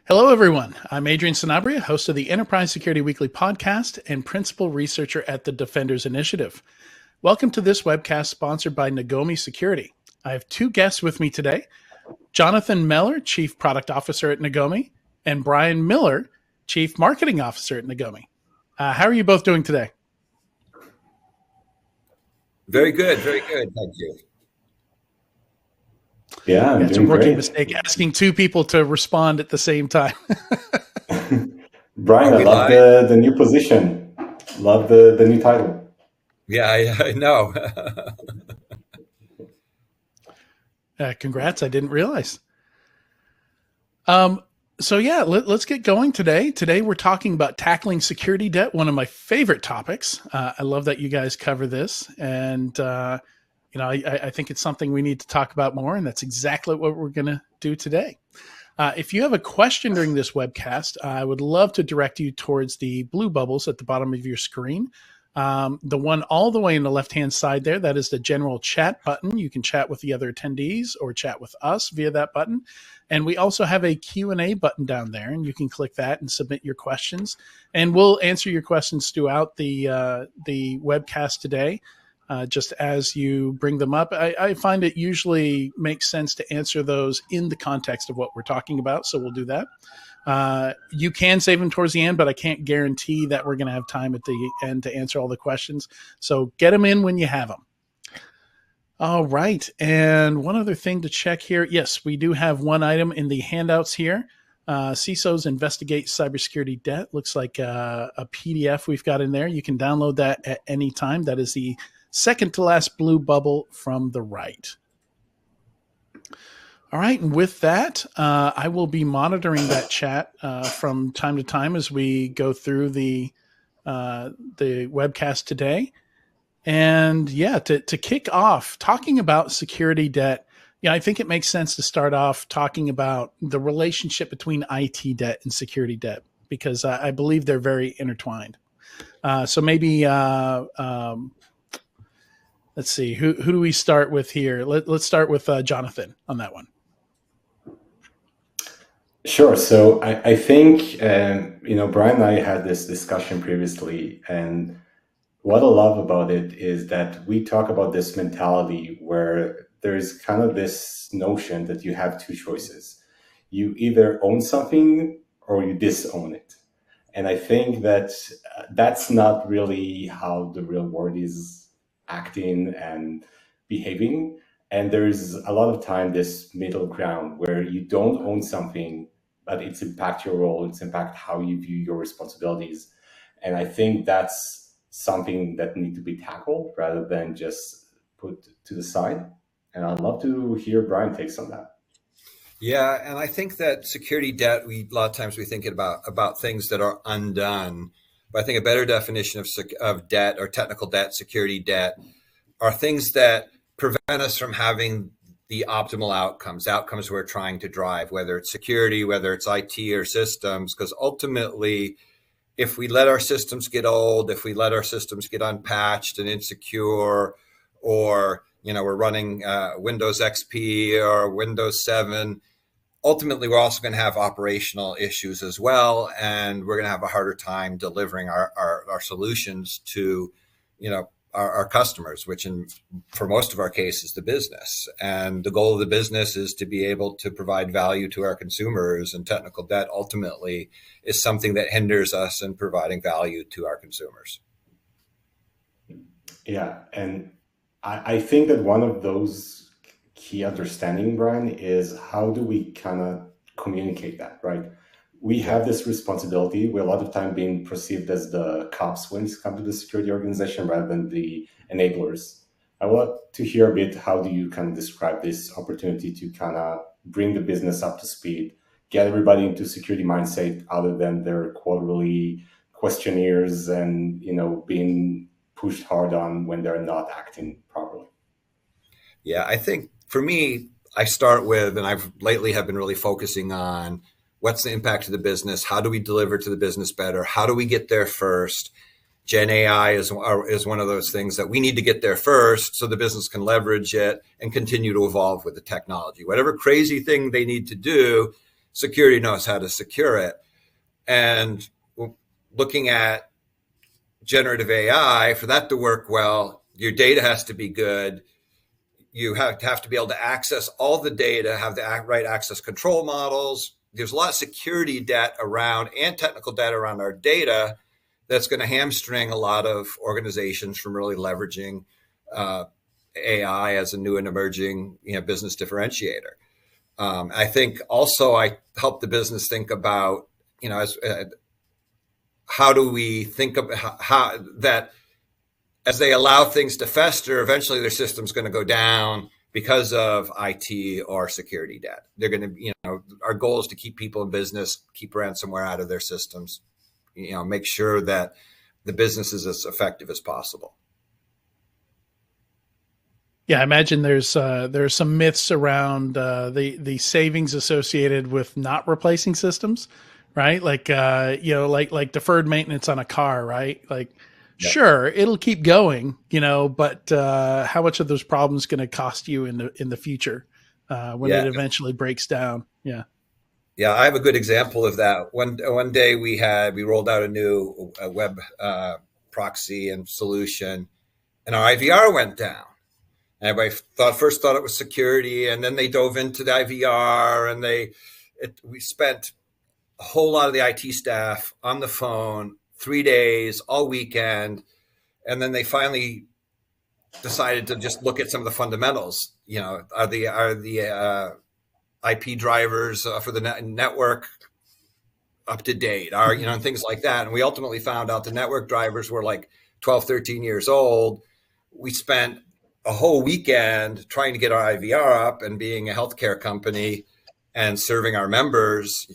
Hello, everyone. I'm Adrian Sanabria, host of the Enterprise Security Weekly podcast and principal researcher at the Defenders Initiative. Welcome to this webcast sponsored by Nagomi Security. I have two guests with me today, Jonathan Meller, Chief Product Officer at Nagomi, and Brian Miller, Chief Marketing Officer at Nagomi. How are you both doing today? Very good. Thank you. Yeah, I'm It's a doing rookie great. mistake asking two people to respond at the same time. Brian, Are I we love live? the new position. Love the new title. Yeah, I know. Congrats. I didn't realize. Let's get going today. Today we're talking about tackling security debt, one of my favorite topics. I love that you guys cover this, and I think it's something we need to talk about more, and that's exactly what we're going to do today. If you have a question during this webcast, I would love to direct you towards the blue bubbles at the bottom of your screen. The one all the way in the left-hand side there, that is the general chat button. You can chat with the other attendees or chat with us via that button. And we also have a Q&A button down there, and you can click that and submit your questions. And we'll answer your questions throughout the webcast today. Just as you bring them up, I find it usually makes sense to answer those in the context of what we're talking about. So we'll do that. You can save them towards the end, but I can't guarantee that we're going to have time at the end to answer all the questions. So get them in when you have them. All right. And one other thing to check here. Yes, we do have one item in the handouts here. CISOs Investigate Cybersecurity Debt. Looks like a PDF we've got in there. You can download that at any time. That is the second to last blue bubble from the right. All right, and with that, I will be monitoring that chat from time to time as we go through the webcast today. And yeah, to kick off, talking about security debt, I think it makes sense to start off talking about the relationship between IT debt and security debt, because I believe they're very intertwined. So maybe let's see, who do we start with here? Let's start with Jonathan on that one. Sure. So I think, Brian and I had this discussion previously, and what I love about it is that we talk about this mentality where there's kind of this notion that you have two choices. You either own something or you disown it. And I think that that's not really how the real world is acting and behaving. And there's a lot of time this middle ground where you don't own something, but it's impact your role, it's impact how you view your responsibilities. And I think that's something that need to be tackled rather than just put to the side. And I'd love to hear Brian takes on that. Yeah, and I think that security debt, a lot of times we think about things that are undone. But I think a better definition of debt or technical debt, security debt, are things that prevent us from having the optimal outcomes we're trying to drive, whether it's security, whether it's IT or systems, because ultimately, if we let our systems get old, if we let our systems get unpatched and insecure, or we're running Windows XP or Windows 7, ultimately we're also going to have operational issues as well, and we're going to have a harder time delivering our solutions to our customers, which for most of our cases, the business. And the goal of the business is to be able to provide value to our consumers, and technical debt ultimately is something that hinders us in providing value to our consumers. Yeah, and I think that one of those key understanding, Brian, is how do we kind of communicate that, right? We have this responsibility. We're a lot of time being perceived as the cops when it comes to the security organization rather than the enablers. I want to hear a bit, how do you kind of describe this opportunity to kind of bring the business up to speed, get everybody into security mindset other than their quarterly questionnaires and, being pushed hard on when they're not acting properly? Yeah, I think for me, I start with, and I've lately have been really focusing on, what's the impact to the business? How do we deliver to the business better? How do we get there first? Gen AI is one of those things that we need to get there first so the business can leverage it and continue to evolve with the technology. Whatever crazy thing they need to do, security knows how to secure it. And looking at generative AI, for that to work well, your data has to be good. You have to be able to access all the data, have the right access control models. There's a lot of security debt around and technical debt around our data that's going to hamstring a lot of organizations from really leveraging uh, AI as a new and emerging business differentiator. I think also I help the business think about, as how do we think of how that as they allow things to fester, eventually their system's going to go down because of IT or security debt. They're going to, our goal is to keep people in business, keep ransomware out of their systems, make sure that the business is as effective as possible. Yeah, I imagine there's some myths around the savings associated with not replacing systems, right? Like like deferred maintenance on a car, right? Like, Yeah. sure, it'll keep going, but how much of those problems going to cost you in the future when it Yeah. eventually breaks down? Yeah. Yeah. I have a good example of that. One day we rolled out a new web proxy and solution, and our IVR went down. Everybody first thought it was security, and then they dove into the IVR, and we spent a whole lot of the IT staff on the phone 3 days, all weekend, and then they finally decided to just look at some of the fundamentals. Are the IP drivers for the network up to date? And things like that. And we ultimately found out the network drivers were like 12, 13 years old. We spent a whole weekend trying to get our IVR up, and being a healthcare company and serving our members,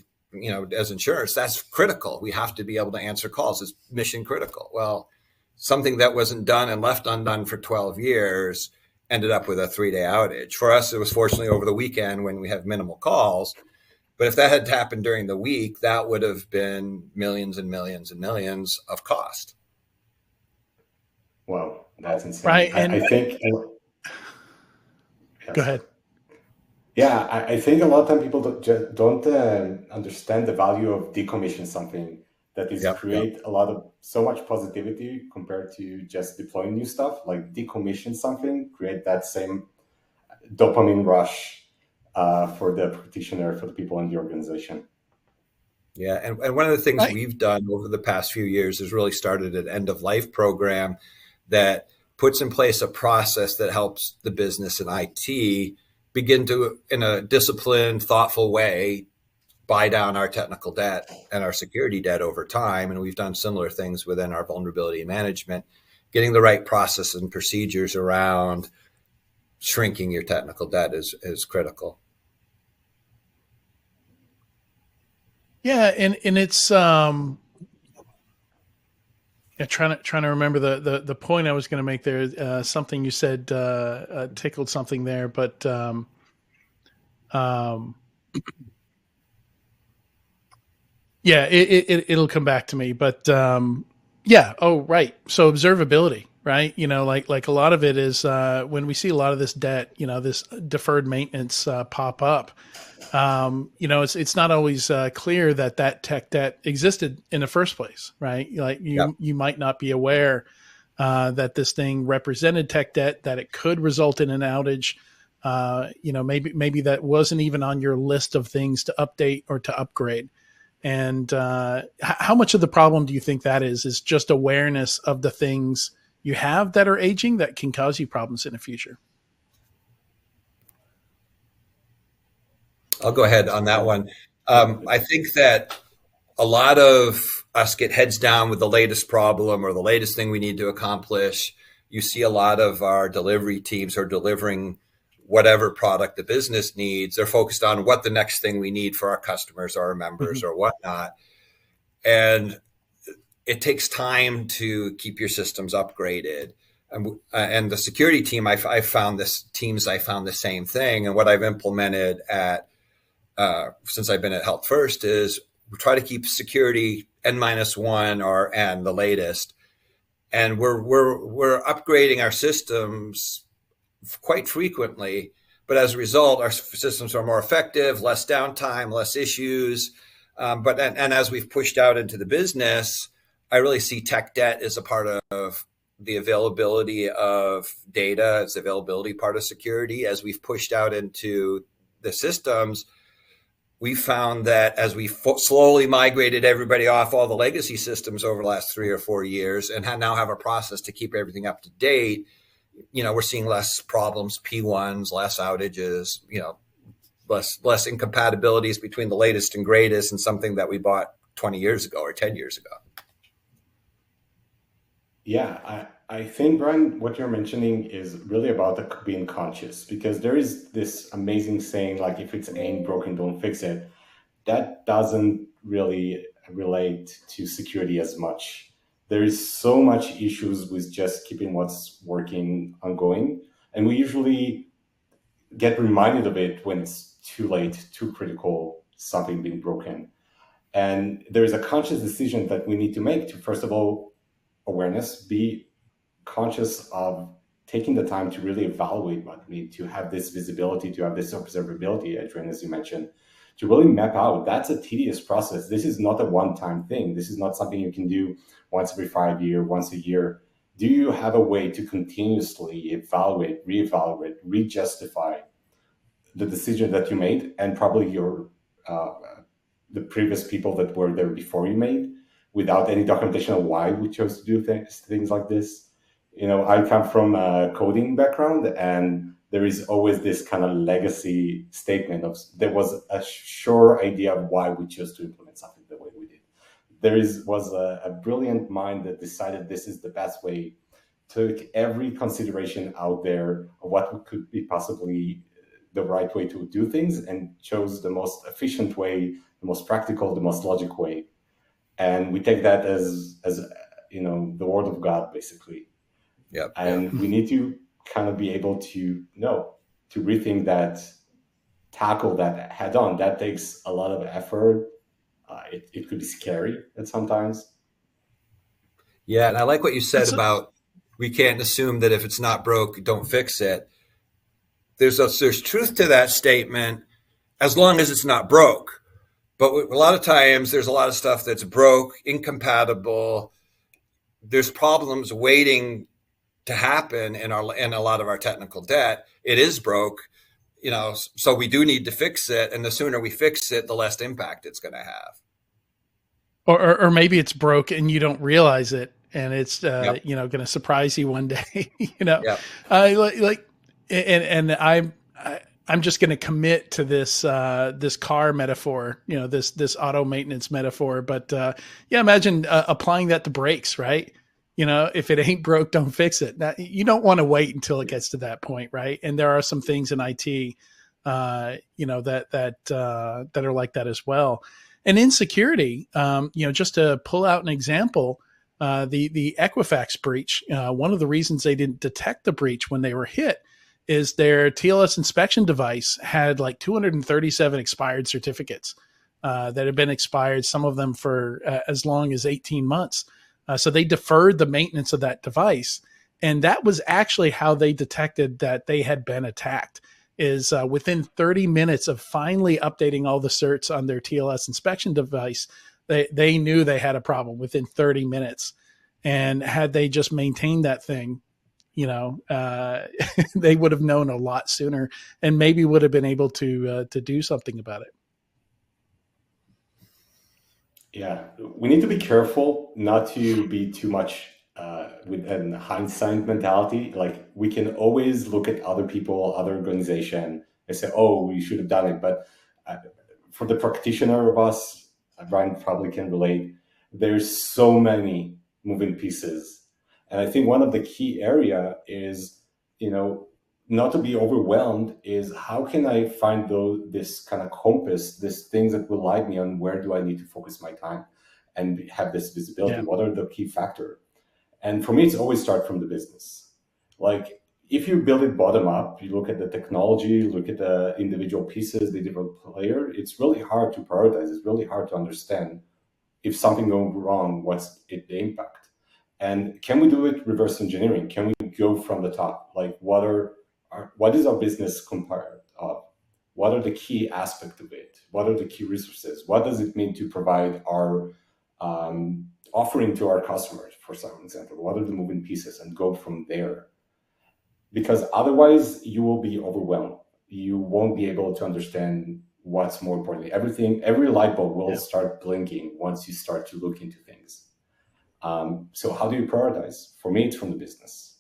as insurance, that's critical. We have to be able to answer calls. It's mission critical. Well, something that wasn't done and left undone for 12 years ended up with a 3-day outage. For us, it was fortunately over the weekend when we have minimal calls. But if that had happened during the week, that would have been millions and millions and millions of cost. Wow, that's insane. Right. I And think, go yes. ahead. Yeah, I think a lot of time people don't understand the value of decommission something that is Yep. Yep. create a lot of so much positivity compared to just deploying new stuff. Like decommission something, create that same dopamine rush for the practitioner, for the people in the organization. Yeah. And one of the things Right. we've done over the past few years is really started an end of life program that puts in place a process that helps the business and IT begin to, in a disciplined, thoughtful way, buy down our technical debt and our security debt over time. And we've done similar things within our vulnerability management, getting the right process and procedures around shrinking your technical debt is critical. Yeah, and it's yeah, trying to remember the point I was going to make there. Something you said tickled something there, but um, yeah, it'll come back to me. But yeah, oh right. So observability, right? Like a lot of it is when we see a lot of this debt, this deferred maintenance pop up. It's not always clear that tech debt existed in the first place, right? Like Yep. you might not be aware that this thing represented tech debt, that it could result in an outage. Maybe that wasn't even on your list of things to update or to upgrade. And how much of the problem do you think that is just awareness of the things you have that are aging that can cause you problems in the future? I'll go ahead on that Yeah, one. yeah, I think that a lot of us get heads down with the latest problem or the latest thing we need to accomplish. You see a lot of our delivery teams are delivering whatever product the business needs. They're focused on what the next thing we need for our customers or our members Mhm. or whatnot. And it takes time to keep your systems upgraded. And the security team, I found the same thing. And what I've implemented since I've been at Health First is we try to keep security N-1 or N, the latest. And we're upgrading our systems quite frequently, But as a result, our systems are more effective, less downtime, less issues. And as we've pushed out into the business, I really see tech debt as a part of the availability of data. It's the availability part of security. As we've pushed out into the systems, we found that as we slowly migrated everybody off all the legacy systems over the last 3 or 4 years and now have a process to keep everything up to date, we're seeing less problems, P1s, less outages, less incompatibilities between the latest and greatest and something that we bought 20 years ago or 10 years ago. Yeah, I think, Brian, what you're mentioning is really about being conscious, because there is this amazing saying, like, if it's ain't broken, don't fix it. That doesn't really relate to security as much. There is so much issues with just keeping what's working ongoing. And we usually get reminded of it when it's too late, too critical, something being broken. And there is a conscious decision that we need to make to, first of all, awareness, be conscious of taking the time to really evaluate what we need, to have this visibility, to have this observability, Adrian, as you mentioned, to really map out. That's a tedious process. This is not a one-time thing. This is not something you can do once every 5 years, once a year. Do you have a way to continuously evaluate, reevaluate, re-justify the decision that you made, and probably your the previous people that were there before you made, without any documentation of why we chose to do things like this? I come from a coding background, and there is always this kind of legacy statement of there was a sure idea of why we chose to implement something the way we did. Was a brilliant mind that decided this is the best way, took every consideration out there of what could be possibly the right way to do things, and chose the most efficient way, the most practical, the most logical way. And we take that as the word of God, basically. Yep. And we need to kind of be able to rethink that, tackle that head on. That takes a lot of effort. It could be scary at sometimes. Yeah, and I like what you said about we can't assume that if it's not broke, don't fix it. There's truth to that statement, as long as it's not broke. But a lot of times there's a lot of stuff that's broke, incompatible. There's problems waiting to happen in a lot of our technical debt. It is broke, so we do need to fix it. And the sooner we fix it, the less impact it's going to have. Or maybe it's broke and you don't realize it, and it's Yep. going to surprise you one day. Yep. And I'm just going to commit to this car metaphor, this auto maintenance metaphor. But imagine applying that to brakes, right? If it ain't broke, don't fix it. Now, you don't want to wait until it gets to that point, right? And there are some things in IT, that are like that as well. And in security, just to pull out an example, the Equifax breach. One of the reasons they didn't detect the breach when they were hit is their TLS inspection device had like 237 expired certificates that had been expired, some of them for as long as 18 months. So they deferred the maintenance of that device. And that was actually how they detected that they had been attacked, is within 30 minutes of finally updating all the certs on their TLS inspection device, they knew they had a problem within 30 minutes. And had they just maintained that thing, they would have known a lot sooner, and maybe would have been able to do something about it. Yeah, we need to be careful not to be too much with a hindsight mentality. Like, we can always look at other people, other organization, and say, "Oh, we should have done it." But for the practitioner of us, Brian probably can relate. There's so many moving pieces, and I think one of the key area is, not to be overwhelmed. Is how can I find this kind of compass, this things that will light me on where do I need to focus my time, and have this visibility. Yeah. What are the key factors? And for me, it's always start from the business. Like, if you build it bottom up, you look at the technology, look at the individual pieces, the different player. It's really hard to prioritize. It's really hard to understand if something goes wrong, what's the impact. And can we do it reverse engineering? Can we go from the top? Like, what are what is our business compared of? What are the key aspects of it? What are the key resources? What does it mean to provide our offering to our customers, for some example? What are the moving pieces, and go from there? Because otherwise you will be overwhelmed. You won't be able to understand what's more important. Every light bulb will Yeah. start blinking once you start to look into things. So how do you prioritize? For me, it's from the business.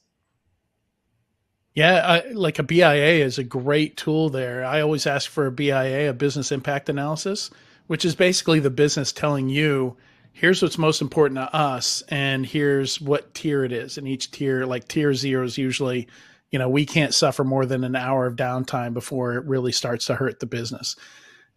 Yeah, like a BIA is a great tool there. I always ask for a BIA, a business impact analysis, which is basically the business telling you, here's what's most important to us, and here's what tier it is. And each tier, like tier 0 is usually, we can't suffer more than an hour of downtime before it really starts to hurt the business.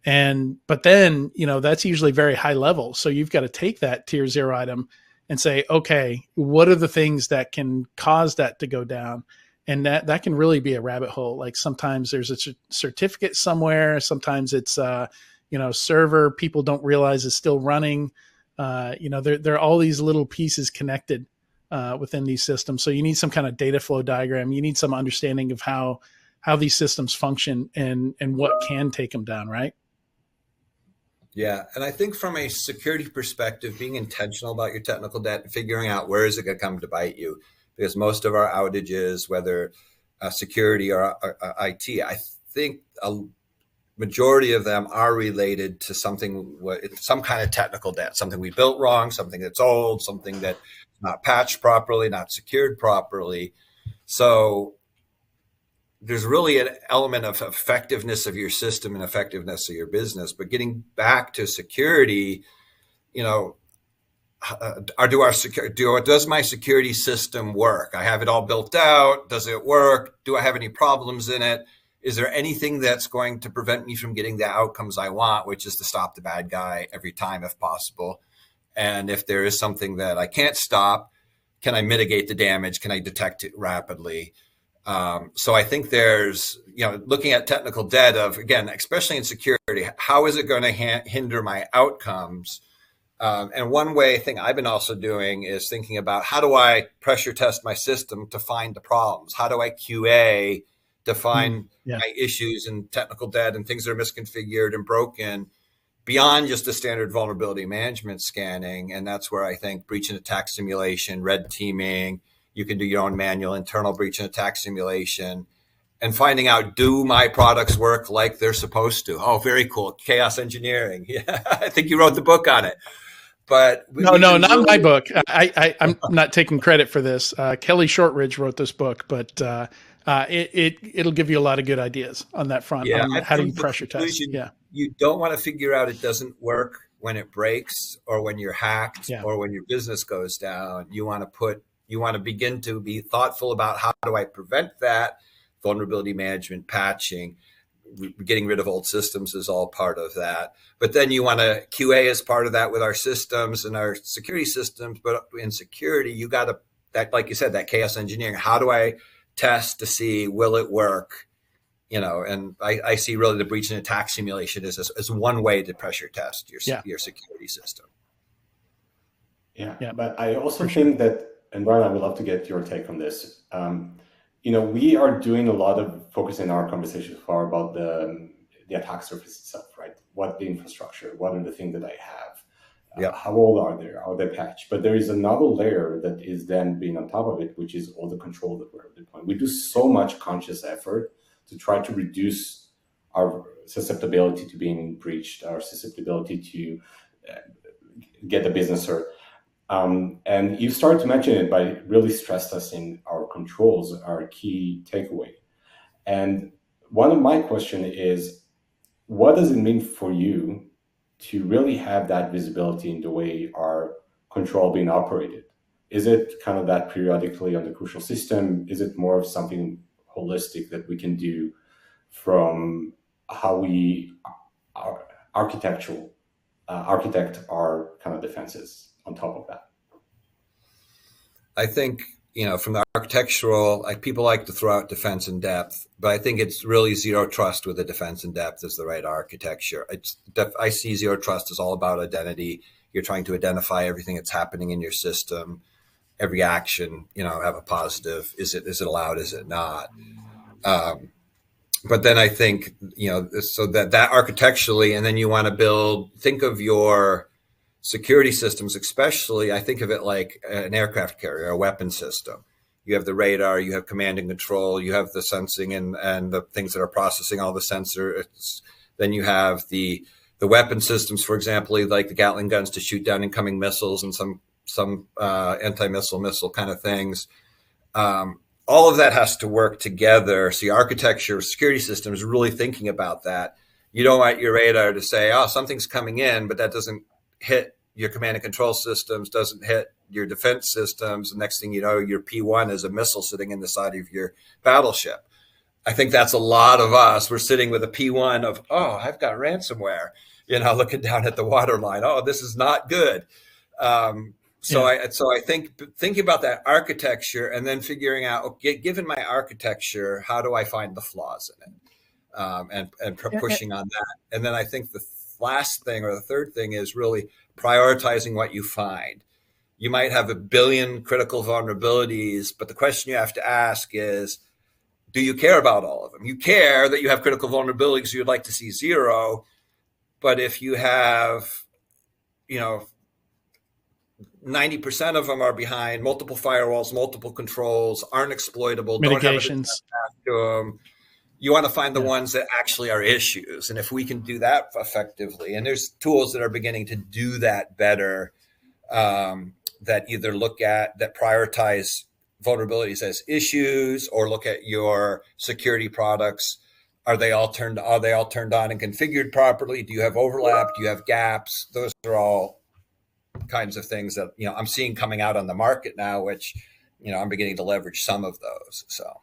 But then, that's usually very high level. So you've got to take that tier 0 item and say, okay, what are the things that can cause that to go down? And that can really be a rabbit hole. Like sometimes there's a certificate somewhere. Sometimes it's, server people don't realize is still running. There are all these little pieces connected within these systems. So you need some kind of data flow diagram. You need some understanding of how these systems function and what can take them down, right? Yeah. And I think from a security perspective, being intentional about your technical debt and figuring out where is it going to come to bite you, because most of our outages, whether security or IT, I think a majority of them are related to something, some kind of technical debt, something we built wrong, something that's old, something that's not patched properly, not secured properly. So there's really an element of effectiveness of your system and effectiveness of your business. But getting back to security, you know, does my security system work? I have it all built out. Does it work? Do I have any problems in it? Is there anything that's going to prevent me from getting the outcomes I want, which is to stop the bad guy every time if possible? And if there is something that I can't stop, can I mitigate the damage? Can I detect it rapidly? So I think there's, looking at technical debt of, again, especially in security, how is it going to hinder my outcomes? And one thing I've been also doing is thinking about, how do I pressure test my system to find the problems? How do I QA to find Yeah. my issues and technical debt and things that are misconfigured and broken beyond just the standard vulnerability management scanning? And that's where I think breach and attack simulation, red teaming, you can do your own manual internal breach and attack simulation, and finding out, do my products work like they're supposed to? Oh, very cool. Chaos engineering. Yeah, I think you wrote the book on it. But no, not my book. I'm not taking credit for this. Kelly Shortridge wrote this book, but it'll give you a lot of good ideas on that front. Yeah, on I've how do come you to the pressure test? conclusion Yeah, you don't want to figure out it doesn't work when it breaks or when you're hacked yeah, or when your business goes down. You want to begin to be thoughtful about, how do I prevent that? Vulnerability management, patching, getting rid of old systems is all part of that. But then you want to QA as part of that with our systems and our security systems. But in security, you got to, that, like you said, that chaos engineering. How do I test to see, will it work? And I see really the breach and attack simulation as one way to pressure test your security system. Yeah, but I also sure. think that, and Brian, I would love to get your take on this. We are doing a lot of focus in our conversation so far about the attack surface itself, right? What the infrastructure, what are the things that I have, how old are they? Are they patched? But there is another layer that is then being on top of it, which is all the control that we're deploying. We do so much conscious effort to try to reduce our susceptibility to being breached, our susceptibility to get the business hurt. And you started to mention it by really stress testing our controls, our key takeaway. And one of my questions is, what does it mean for you to really have that visibility in the way our control being operated? Is it kind of that periodically on the crucial system? Is it more of something holistic that we can do from how we architect our kind of defenses on top of that? I think, from the architectural, people like to throw out defense in depth, but I think it's really zero trust with the defense in depth is the right architecture. I see zero trust as all about identity. You're trying to identify everything that's happening in your system, every action, have a positive. Is it allowed? Is it not? Um, but then I think, so that architecturally, and then you want to think of your security systems, especially, I think of it like an aircraft carrier, a weapon system. You have the radar, you have command and control, you have the sensing and the things that are processing all the sensors. Then you have the weapon systems, for example, like the Gatling guns to shoot down incoming missiles and some anti-missile kind of things. All of that has to work together. So your architecture, security system is really thinking about that. You don't want your radar to say, oh, something's coming in, but that doesn't hit your command and control systems, doesn't hit your defense systems. The next thing you know, your P1 is a missile sitting in the side of your battleship. I think that's a lot of us. We're sitting with a P1 of, oh, I've got ransomware, looking down at the waterline. Oh, this is not good. So I think thinking about that architecture and then figuring out, okay, given my architecture, how do I find the flaws in it, and pushing on that. And then I think the last thing or the third thing is really prioritizing what you find. You might have 1 billion critical vulnerabilities, but the question you have to ask is, do you care about all of them? You care that you have critical vulnerabilities, so you'd like to see zero. But if you have, 90% of them are behind multiple firewalls, multiple controls, aren't exploitable, mitigations, don't have a to them. You want to find the ones that actually are issues. And if we can do that effectively, and there's tools that are beginning to do that better, that either that prioritize vulnerabilities as issues or look at your security products. Are they all turned on and configured properly? Do you have overlap? Do you have gaps? Those are all kinds of things that I'm seeing coming out on the market now, which I'm beginning to leverage some of those. So,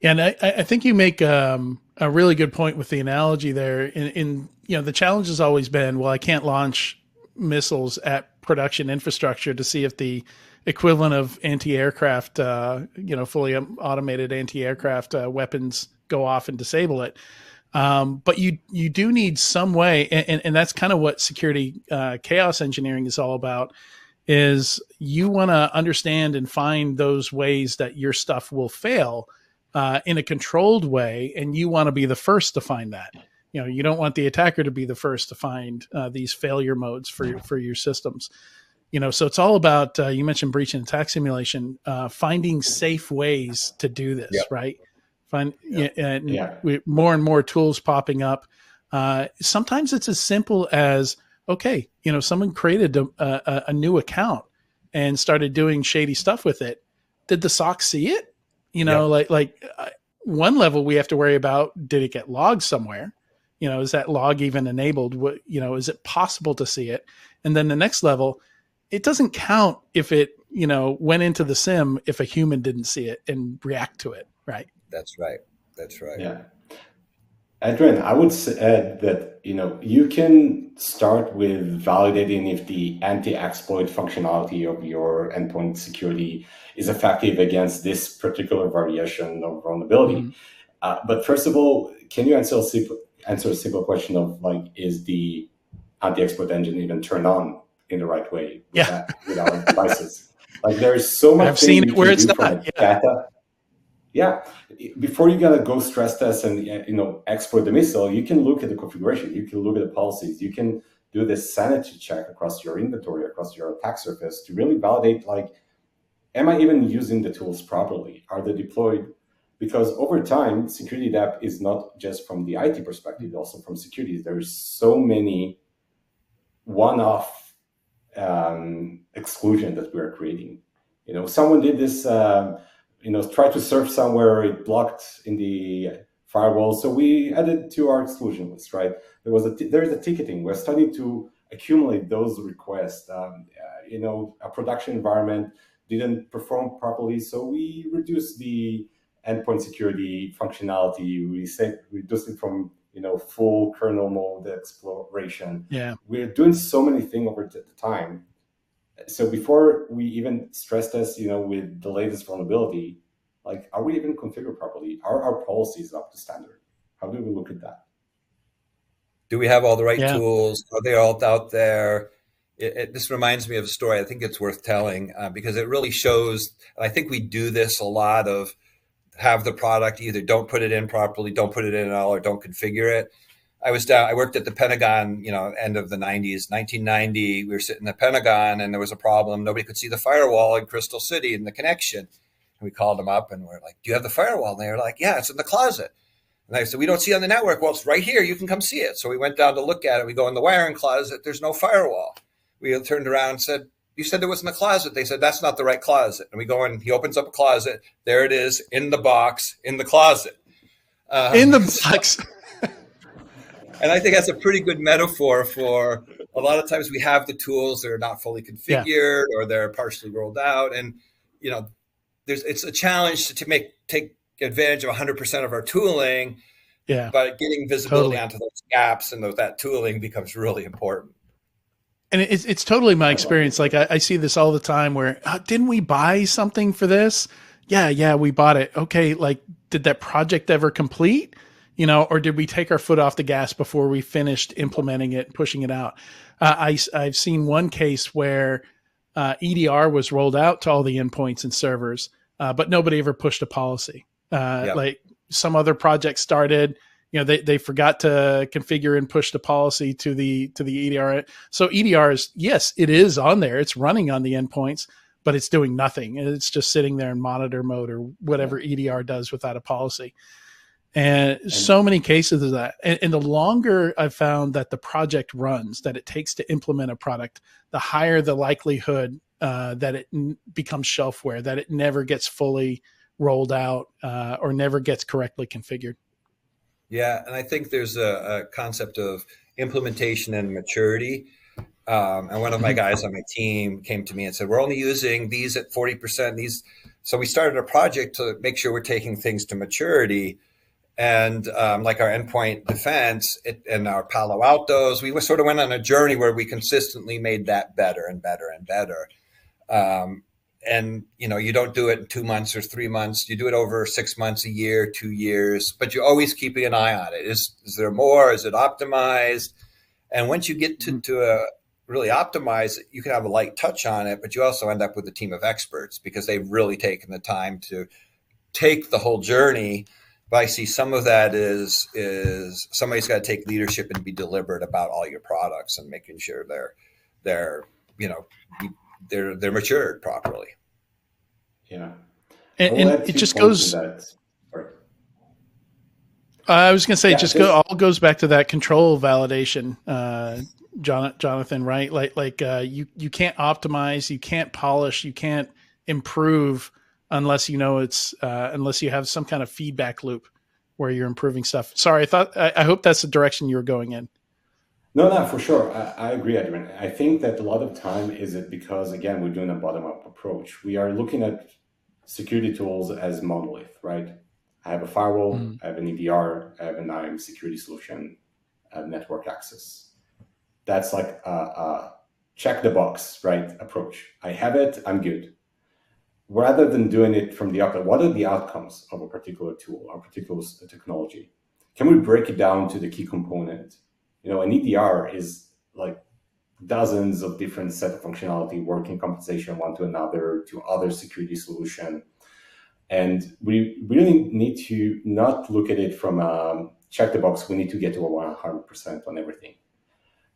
and I think you make a really good point with the analogy there. In the challenge has always been, well, I can't launch missiles at production infrastructure to see if the equivalent of anti-aircraft, fully automated anti-aircraft weapons go off and disable it. But you do need some way, and that's kind of what security chaos engineering is all about, is you want to understand and find those ways that your stuff will fail in a controlled way, and you want to be the first to find that. You don't want the attacker to be the first to find these failure modes for your systems. So it's all about, you mentioned breach and attack simulation, finding safe ways to do this, right? More and more tools popping up. Sometimes it's as simple as, okay, someone created a new account and started doing shady stuff with it. Did the SOC see it? One level we have to worry about, did it get logged somewhere? Is that log even enabled? Is it possible to see it? And then the next level, it doesn't count if it, went into the SIM if a human didn't see it and react to it, right? That's right. Yeah. Adrian, I would add that, you can start with validating if the anti-exploit functionality of your endpoint security is effective against this particular variation of vulnerability. Mm-hmm. But first of all, can you answer a simple question of, is the anti-exploit engine even turned on in the right way with our devices? There's so much. I've seen it where it's not. Data. Yeah, before you gotta go stress test and exploit the missile, you can look at the configuration, you can look at the policies, you can do this sanity check across your inventory, across your attack surface to really validate, am I even using the tools properly? Are they deployed? Because over time, security depth is not just from the IT perspective, also from security. There's so many one-off exclusion that we're creating. Someone did this. Try to surf somewhere, it blocked in the firewall. So we added to our exclusion list, right? There is a ticketing. We're starting to accumulate those requests. A production environment didn't perform properly, so we reduced the endpoint security functionality. We reduced it from full kernel mode exploration. Yeah, we're doing so many things over the time. So before we even stress test, with the latest vulnerability, are we even configured properly? Are our policies up to standard? How do we look at that? Do we have all the right tools? Are they all out there? This reminds me of a story I think it's worth telling because it really shows, and I think we do this a lot of have the product, either don't put it in properly, don't put it in at all, or don't configure it. I was down. I worked at the Pentagon, end of the 90s, 1990. We were sitting in the Pentagon, and there was a problem. Nobody could see the firewall in Crystal City and the connection. And we called them up, and we're like, "Do you have the firewall?" And they were like, "Yeah, it's in the closet." And I said, "We don't see it on the network." "Well, it's right here. You can come see it." So we went down to look at it. We go in the wiring closet. There's no firewall. We turned around and said, "You said it was in the closet." They said, "That's not the right closet." And we go in. He opens up a closet. There it is in the box in the closet. In the box. And I think that's a pretty good metaphor for a lot of times we have the tools that are not fully configured or they're partially rolled out. And, it's a challenge to take advantage of 100% of our tooling. Yeah. But getting visibility onto those gaps and that tooling becomes really important. And it's totally my experience. Like I see this all the time where, didn't we buy something for this? Yeah, we bought it. Okay. Like, did that project ever complete? Or did we take our foot off the gas before we finished implementing it and pushing it out? I've seen one case where EDR was rolled out to all the endpoints and servers, but nobody ever pushed a policy. Like some other project started, they forgot to configure and push the policy to the EDR. So EDR is, yes, it is on there. It's running on the endpoints, but it's doing nothing. It's just sitting there in monitor mode or whatever EDR does without a policy. And so many cases of that. And the longer I've found that the project runs, that it takes to implement a product, the higher the likelihood that it becomes shelfware, that it never gets fully rolled out or never gets correctly configured. Yeah, and I think there's a concept of implementation and maturity. And one of my guys on my team came to me and said, "We're only using these at 40%. So we started a project to make sure we're taking things to maturity. And like our endpoint defense and our Palo Altos, we sort of went on a journey where we consistently made that better and better and better. And you don't do it in 2 months or 3 months. You do it over 6 months, a year, 2 years, but you're always keeping an eye on it. Is there more? Is it optimized? And once you get to really optimize it, you can have a light touch on it, but you also end up with a team of experts because they've really taken the time to take the whole journey. But I see some of that is somebody's got to take leadership and be deliberate about all your products and making sure they're matured properly. Yeah, and it just goes. I was going to say, all goes back to that control validation, Jonathan. Right? Like you can't optimize, you can't polish, you can't improve unless unless you have some kind of feedback loop where you're improving stuff. Sorry, I hope that's the direction you were going in. No, for sure. I agree, Adrian. I think that a lot of time is it because, again, we're doing a bottom-up approach. We are looking at security tools as monolith, right? I have a firewall, I have an EDR, I have an IAM security solution, I have network access. That's like a check the box, right, approach. I have it, I'm good. Rather than doing it from the outcome, what are the outcomes of a particular tool or particular technology? Can we break it down to the key component? An EDR is like dozens of different set of functionality working compensation one to another to other security solution. And we really need to not look at it from a check the box. We need to get to a 100% on everything.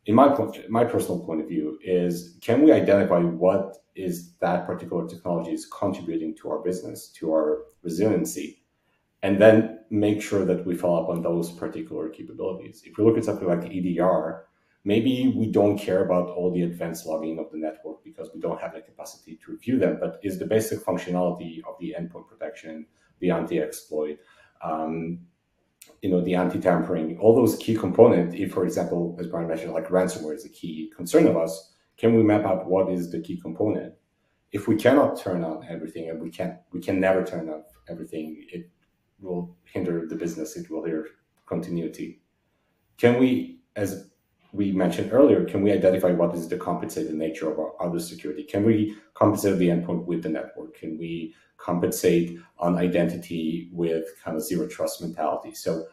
In my personal point of view is, can we identify what is that particular technology is contributing to our business, to our resiliency, and then make sure that we follow up on those particular capabilities. If we look at something like EDR, maybe we don't care about all the advanced logging of the network because we don't have the capacity to review them, but is the basic functionality of the endpoint protection, the anti-exploit, the anti-tampering, all those key components. If, for example, as Brian mentioned, like ransomware is a key concern of us, can we map out what is the key component? If we cannot turn on everything, and we can never turn on everything, it will hinder the business. It will hinder continuity. Can we, as we mentioned earlier, can we identify what is the compensated nature of our other security? Can we compensate the endpoint with the network? Can we compensate on identity with kind of zero trust mentality? So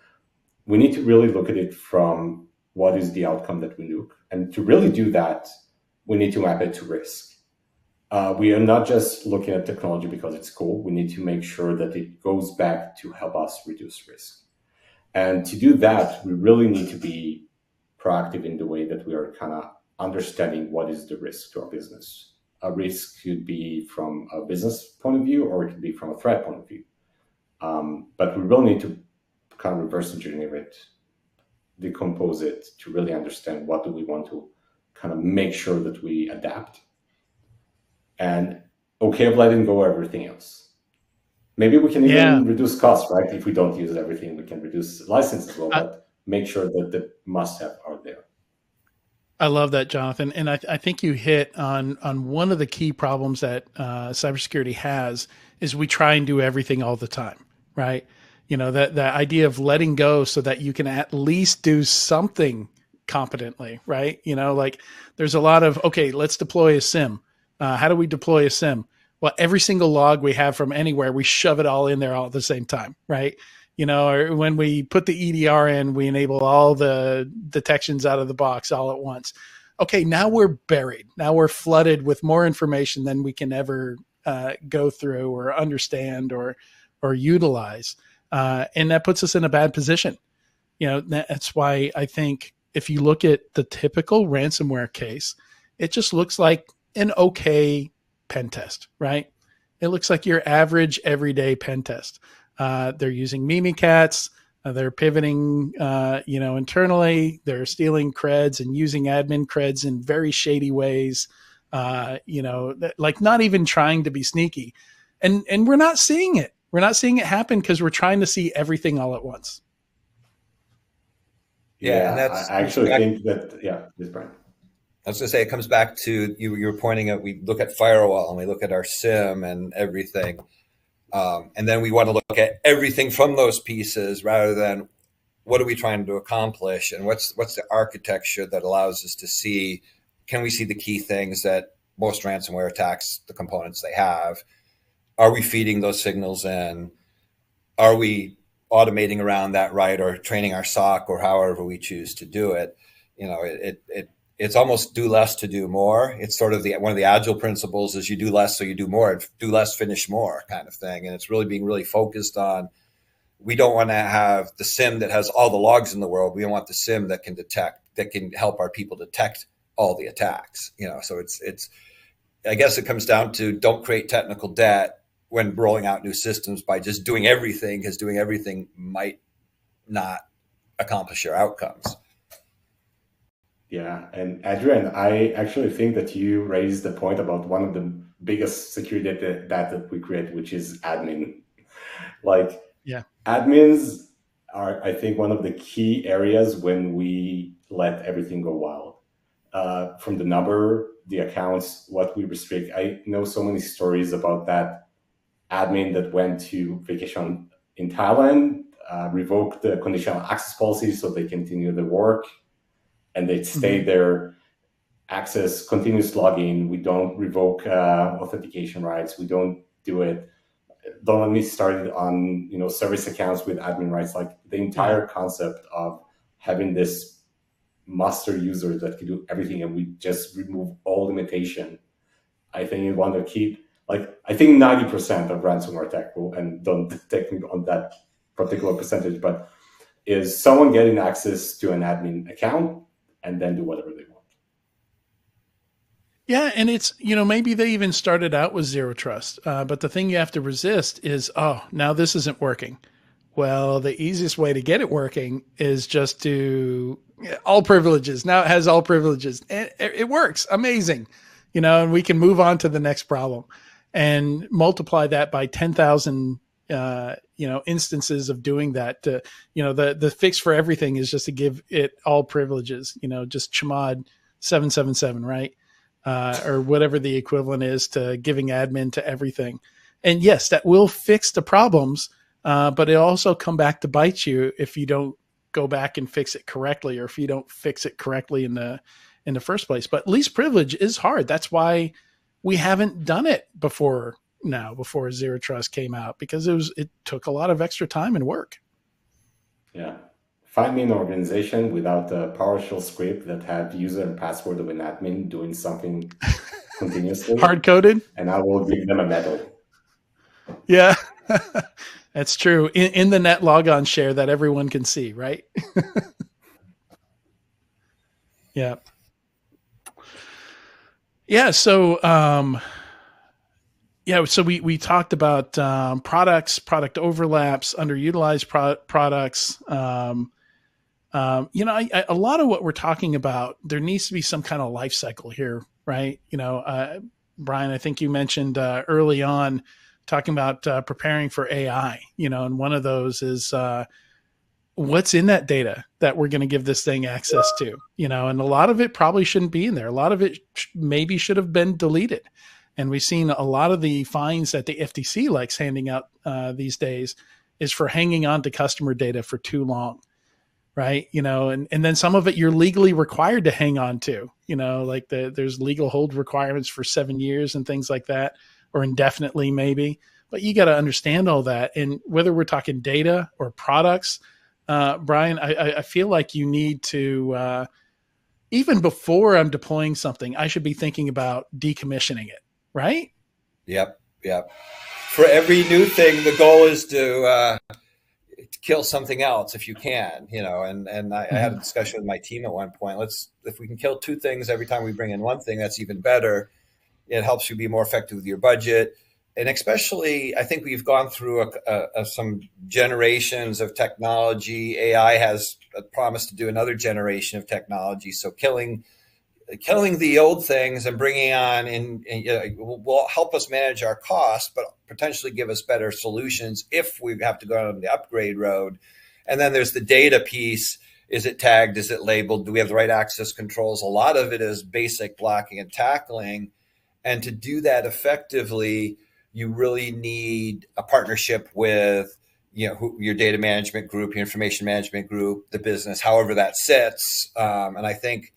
we need to really look at it from what is the outcome that we look. And to really do that, we need to map it to risk. We are not just looking at technology because it's cool. We need to make sure that it goes back to help us reduce risk. And to do that, we really need to be proactive in the way that we are kind of understanding what is the risk to our business. A risk could be from a business point of view, or it could be from a threat point of view. But we really need to kind of reverse engineer it, decompose it to really understand what do we want to kind of make sure that we adapt and okay of letting go of everything else. Maybe we can Yeah. even reduce costs, right? If we don't use everything, we can reduce license as well, I, but make sure that the must have are there. I love that, Jonathan, and I think you hit on one of the key problems that cybersecurity has is we try and do everything all the time, right? You know that idea of letting go so that you can at least do something competently, right? You know, like there's a lot of okay, let's deploy a SIM. How do we deploy a SIM? Well, every single log we have from anywhere, we shove it all in there all at the same time, right? You know, or when we put the EDR in, we enable all the detections out of the box all at once. Okay, now we're buried. Now we're flooded with more information than we can ever go through or understand or utilize, and that puts us in a bad position. You know, that's why I think if you look at the typical ransomware case, it just looks like an okay pen test, right? It looks like your average everyday pen test. They're using Mimikatz. They're pivoting, internally. They're stealing creds and using admin creds in very shady ways. Like not even trying to be sneaky, and we're not seeing it. We're not seeing it happen because we're trying to see everything all at once. Yeah, and Yeah, that's I actually think that, yeah, this Brian. I was going to say it comes back to you. You were pointing out we look at firewall and we look at our SIM and everything, and then we want to look at everything from those pieces rather than what are we trying to accomplish and what's the architecture that allows us to see, can we see the key things that most ransomware attacks, the components they have, are we feeding those signals in, are we automating around that, right, or training our SOC or however we choose to do it. It's almost do less to do more. It's sort of the one of the agile principles is you do less so you do more, do less, finish more kind of thing. And it's really being really focused on, we don't want to have the SIM that has all the logs in the world. We want the SIM that can detect, that can help our people detect all the attacks. So it's I guess it comes down to don't create technical debt when rolling out new systems by just doing everything, because doing everything might not accomplish your outcomes. Yeah, and Adrian, I actually think that you raised the point about one of the biggest security data that we create, which is admin. Like Yeah. admins are, I think, one of the key areas when we let everything go wild. From the number, the accounts, what we restrict. I know so many stories about that admin that went to vacation in Thailand, revoked the conditional access policy so they continue the work, and they stay Mm-hmm. there. Access continuous login. We don't revoke authentication rights. We don't do it. Don't let me start on service accounts with admin rights. Like the Yeah. entire concept of having this master user that can do everything, and we just remove all limitation. I think you want to keep, like, I think 90% of ransomware attack will, and don't take me on that particular percentage, but is someone getting access to an admin account and then do whatever they want. Yeah, and it's maybe they even started out with zero trust, but the thing you have to resist is now this isn't working. Well, the easiest way to get it working is just to all privileges. Now it has all privileges. And it works. Amazing. And we can move on to the next problem and multiply that by 10,000 instances of doing that. The fix for everything is just to give it all privileges, just chmod 777, right? Or whatever the equivalent is to giving admin to everything. And yes, that will fix the problems, but it also come back to bite you if you don't go back and fix it correctly, or if you don't fix it correctly in the first place. But least privilege is hard. That's why we haven't done it before Zero Trust came out, because it took a lot of extra time and work. Yeah. Find me an organization without a PowerShell script that have user and password of an admin doing something continuously, Hard coded. and I will give them a medal. Yeah. That's true. In the net logon share that everyone can see, right? Yeah. Yeah. So we talked about products, product overlaps, underutilized products. A lot of what we're talking about, there needs to be some kind of life cycle here, right? Brian, I think you mentioned early on talking about preparing for AI, and one of those is what's in that data that we're going to give this thing access to, and a lot of it probably shouldn't be in there. A lot of it maybe should have been deleted. And we've seen a lot of the fines that the FTC likes handing out these days is for hanging on to customer data for too long. Right. And then some of it you're legally required to hang on to, like there's legal hold requirements for 7 years and things like that, or indefinitely maybe. But you got to understand all that. And whether we're talking data or products, Brian, I feel like you need to, even before I'm deploying something, I should be thinking about decommissioning it. Right. Yep. Yep. For every new thing, the goal is to kill something else if you can, and I had a discussion with my team at one point. If we can kill two things every time we bring in one thing, that's even better. It helps you be more effective with your budget. And especially, I think we've gone through some generations of technology. AI has promised to do another generation of technology. So killing the old things and bringing on will help us manage our costs, but potentially give us better solutions if we have to go on the upgrade road. And then there's the data piece. Is it tagged? Is it labeled? Do we have the right access controls? A lot of it is basic blocking and tackling. And to do that effectively, you really need a partnership with your data management group, your information management group, the business, however that sits. And I think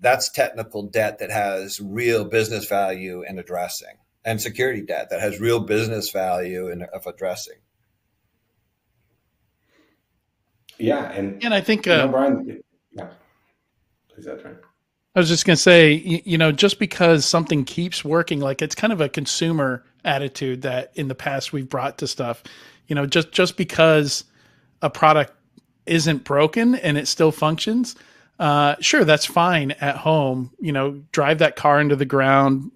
that's technical debt that has real business value in addressing, and security debt that has real business value of addressing. Yeah, and I think, Brian, yeah, please, that's right. I was just going to say, just because something keeps working, like it's kind of a consumer attitude that in the past we've brought to stuff, just because a product isn't broken and it still functions. Sure, that's fine at home. Drive that car into the ground,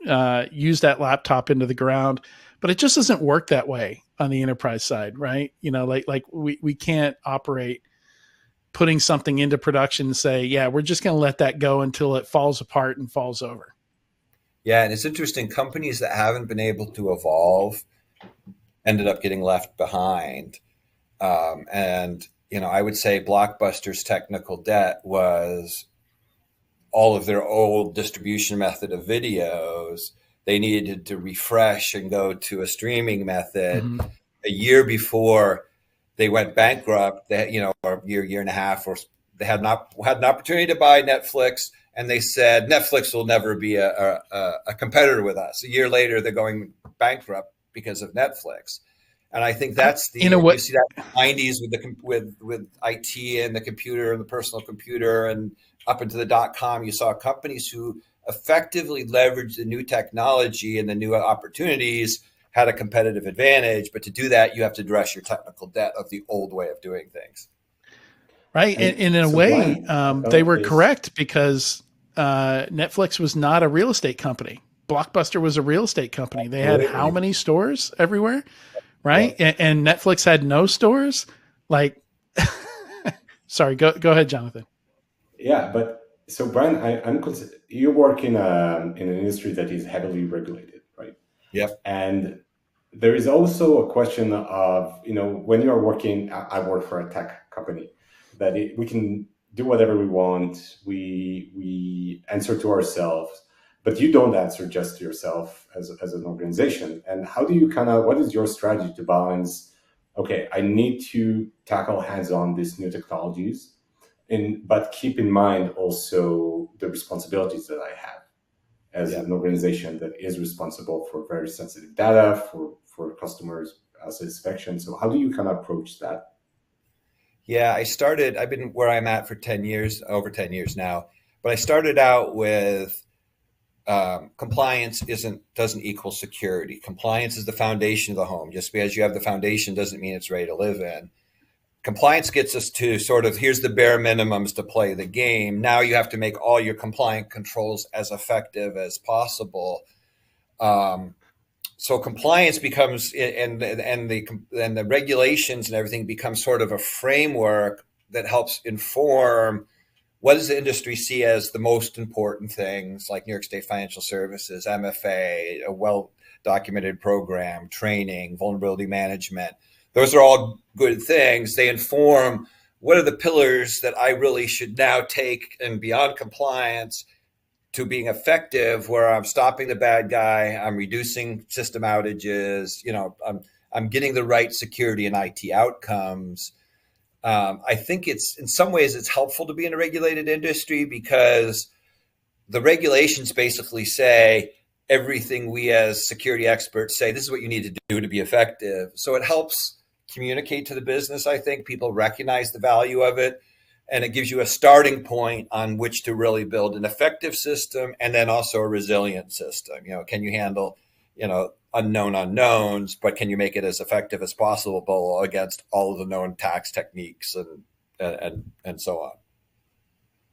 use that laptop into the ground, but it just doesn't work that way on the enterprise side, right? Like we can't operate putting something into production and say, yeah, we're just going to let that go until it falls apart and falls over. Yeah, and it's interesting. Companies that haven't been able to evolve ended up getting left behind. And I would say Blockbuster's technical debt was all of their old distribution method of videos. They needed to refresh and go to a streaming method. Mm-hmm. A year before they went bankrupt, or year and a half, or they had an opportunity to buy Netflix, and they said Netflix will never be a competitor with us. A year later, they're going bankrupt because of Netflix. And I think that's you see that in the 90s with IT and the computer and the personal computer, and up into the .com, you saw companies who effectively leveraged the new technology and the new opportunities had a competitive advantage. But to do that, you have to address your technical debt of the old way of doing things. Right. And in a way, they were correct, because Netflix was not a real estate company. Blockbuster was a real estate company. They had how many stores everywhere? Right. Yeah. And Netflix had no stores. Like, sorry, go ahead, Jonathan. Yeah, but so Brian, you work in an industry that is heavily regulated, right? Yep. And there is also a question of, when you are working, I work for a tech company, that we can do whatever we want. We answer to ourselves, but you don't answer just to yourself as an organization. And how do you what is your strategy to balance, okay, I need to tackle hands-on these new technologies, but keep in mind also the responsibilities that I have as an organization that is responsible for very sensitive data, for customers' satisfaction. So how do you approach that? Yeah, I've been where I'm at for 10 years, over 10 years now, but I started out with compliance doesn't equal security. Compliance is the foundation of the home. Just because you have the foundation doesn't mean it's ready to live in. Compliance gets us to sort of, here's the bare minimums to play the game. Now you have to make all your compliant controls as effective as possible. So compliance becomes, and the regulations and everything becomes sort of a framework that helps inform what does the industry see as the most important things, like New York State Financial Services, MFA, a well-documented program, training, vulnerability management. Those are all good things. They inform what are the pillars that I really should now take and beyond compliance to being effective, where I'm stopping the bad guy, I'm reducing system outages, I'm getting the right security and IT outcomes. I think it's, in some ways, it's helpful to be in a regulated industry because the regulations basically say everything we as security experts say, this is what you need to do to be effective. So it helps communicate to the business. I think people recognize the value of it, and it gives you a starting point on which to really build an effective system and then also a resilient system. Can you handle, unknown unknowns, but can you make it as effective as possible against all of the known tax techniques and so on?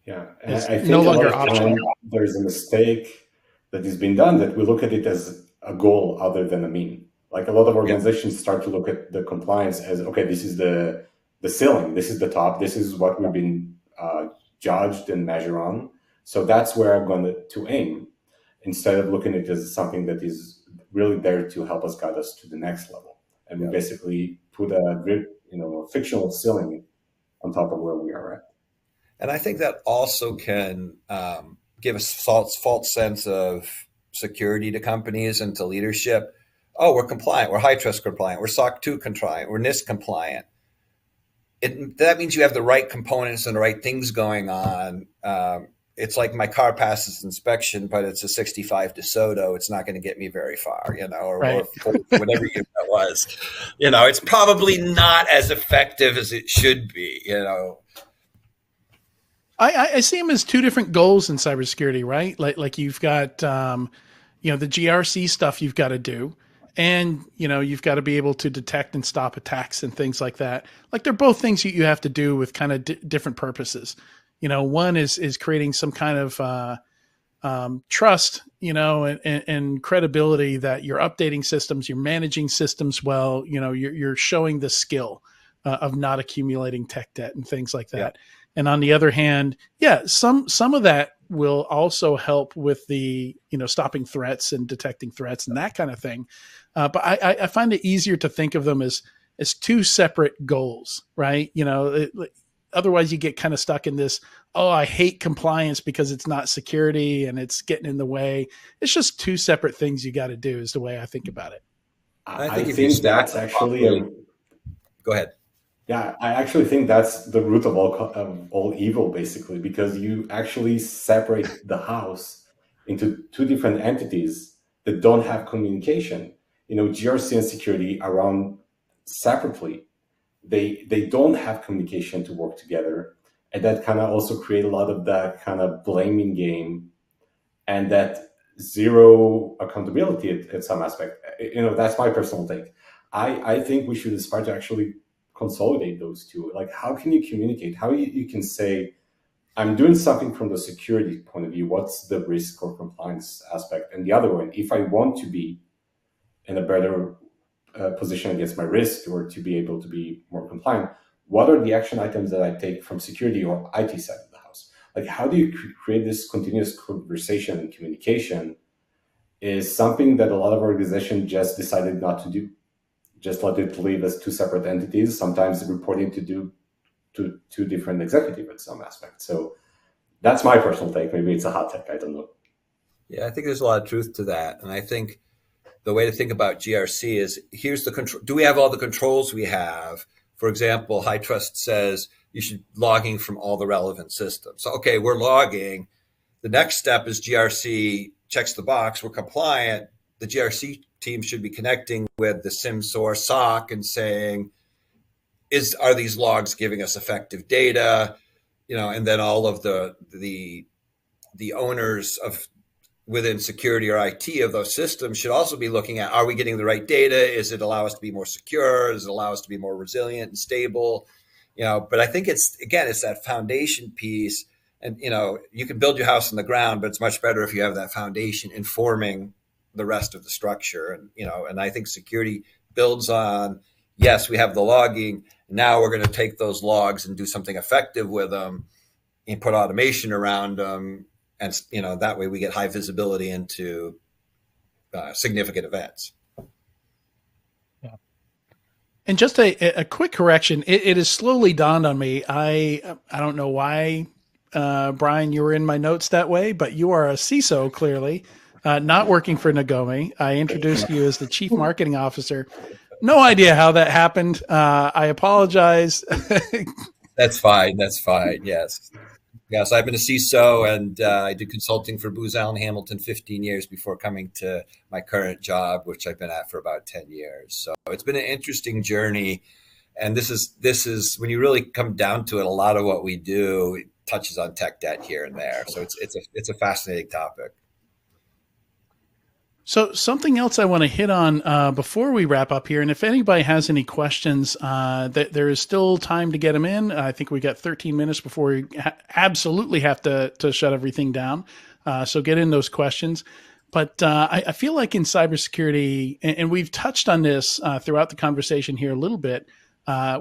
Yeah, and It's I think no a lot longer of optional. time there's a mistake that has been done that we look at it as a goal other than a mean. Like a lot of organizations start to look at the compliance as, okay, this is the ceiling, this is the top, this is what we've been judged and measured on. So that's where I'm going to aim, instead of looking at it as something that is really there to help us guide us to the next level. And we basically put a fictional ceiling on top of where we are at. And I think that also can give a false sense of security to companies and to leadership. Oh, we're compliant. We're high trust compliant. We're SOC 2 compliant. We're NIST compliant. That means you have the right components and the right things going on. It's like my car passes inspection, but it's a 65 DeSoto. It's not going to get me very far, or whatever it was. It's probably not as effective as it should be, I see them as two different goals in cybersecurity, right? Like you've got, the GRC stuff you've got to do, and you've got to be able to detect and stop attacks and things like that. Like they're both things you have to do with kind of different purposes. One is creating some kind of trust, and credibility that you're updating systems, you're managing systems well. You're showing the skill of not accumulating tech debt and things like that. Yeah. And on the other hand, some of that will also help with the, stopping threats and detecting threats and that kind of thing. But I find it easier to think of them as two separate goals, right? Otherwise you get kind of stuck in this, I hate compliance because it's not security and it's getting in the way. It's just two separate things you got to do is the way I think about it. I think that's actually Go ahead. Yeah, I actually think that's the root of all evil, basically, because you actually separate the house into two different entities that don't have communication. GRC and security are run separately. They don't have communication to work together, and that kind of also create a lot of that kind of blaming game, and that zero accountability at some aspect. That's my personal take. I think we should aspire to actually consolidate those two. Like, how can you communicate? How you can say, I'm doing something from the security point of view. What's the risk or compliance aspect? And the other one, if I want to be in a better position against my risk or to be able to be more compliant, what are the action items that I take from security or IT side of the house? Like, how do you create this continuous conversation and communication is something that a lot of organizations just decided not to do. Just let it live as two separate entities, sometimes reporting to two different executives in some aspects. So that's my personal take. Maybe it's a hot take. I don't know. Yeah, I think there's a lot of truth to that. And I think the way to think about GRC is, here's the control. Do we have all the controls we have? For example, High Trust says you should logging from all the relevant systems. So, okay, we're logging. The next step is GRC checks the box. We're compliant. The GRC team should be connecting with the SIM source SOC and saying, are these logs giving us effective data? And then all of the owners of within security or IT of those systems should also be looking at, are we getting the right data? Is it allow us to be more secure? Does it allow us to be more resilient and stable? But I think it's that foundation piece. And, you can build your house on the ground, but it's much better if you have that foundation informing the rest of the structure. And I think security builds on, yes, we have the logging. Now we're going to take those logs and do something effective with them and put automation around them. And, that way we get high visibility into significant events. And just a quick correction, it has slowly dawned on me. I don't know why, Brian, you were in my notes that way, but you are a CISO clearly, not working for Nagomi. I introduced you as the chief marketing officer. No idea how that happened. I apologize. That's fine. That's fine. Yes. Yes, I've been a CISO, and I did consulting for Booz Allen Hamilton 15 years before coming to my current job, which I've been at for about 10 years. So it's been an interesting journey. And this is when you really come down to it, a lot of what we do touches on tech debt here and there. So it's a fascinating topic. So something else I want to hit on before we wrap up here, and if anybody has any questions, there is still time to get them in. I think we got 13 minutes before we absolutely have to shut everything down. So get in those questions. But I feel like in cybersecurity, and we've touched on this throughout the conversation here a little bit,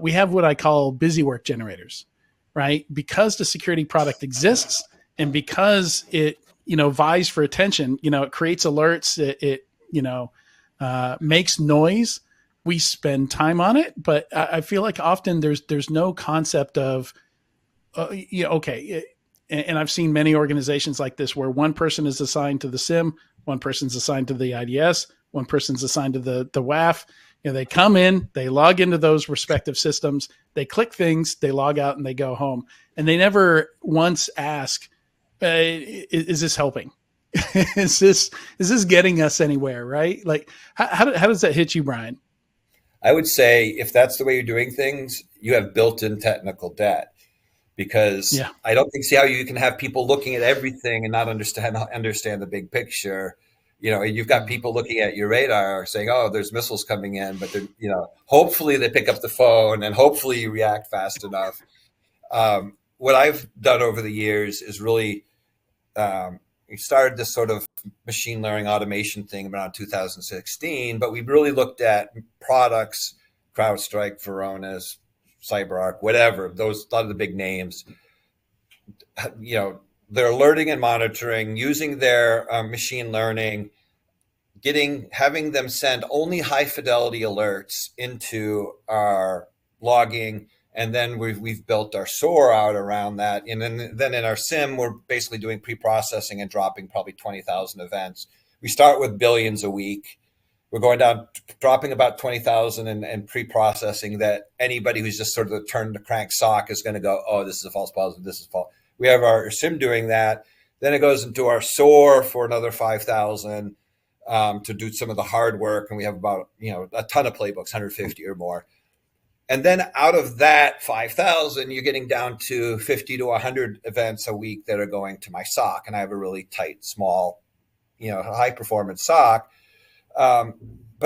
we have what I call busy work generators, right? Because the security product exists and because it vies for attention, it creates alerts, it makes noise. We spend time on it, but I feel like often there's no concept of, okay. And I've seen many organizations like this where one person is assigned to the SIM, one person's assigned to the IDS, one person's assigned to the WAF. They come in, they log into those respective systems, they click things, they log out, and they go home. And they never once ask, is this helping? is this getting us anywhere? Right? Like, how does that hit you, Brian? I would say if that's the way you're doing things, you have built-in technical debt, because I don't see how you can have people looking at everything and not understand the big picture. You've got people looking at your radar saying, "Oh, there's missiles coming in," but they're, hopefully they pick up the phone and hopefully you react fast enough. What I've done over the years is really we started this sort of machine learning automation thing around 2016, but we really looked at products, CrowdStrike, Varonis, CyberArk, whatever, a lot of the big names. They're alerting and monitoring, using their machine learning, having them send only high fidelity alerts into our logging. And then we've built our SOAR out around that. And then in our SIM, we're basically doing pre-processing and dropping probably 20,000 events. We start with billions a week. We're going down, dropping about 20,000 and pre-processing that anybody who's just sort of turned the crank sock is going to go, oh, this is a false positive, this is false. We have our SIM doing that. Then it goes into our SOAR for another 5,000 to do some of the hard work. And we have about, a ton of playbooks, 150 or more. And then out of that 5,000, you're getting down to 50 to 100 events a week that are going to my SOC. And I have a really tight, small, high performance SOC. But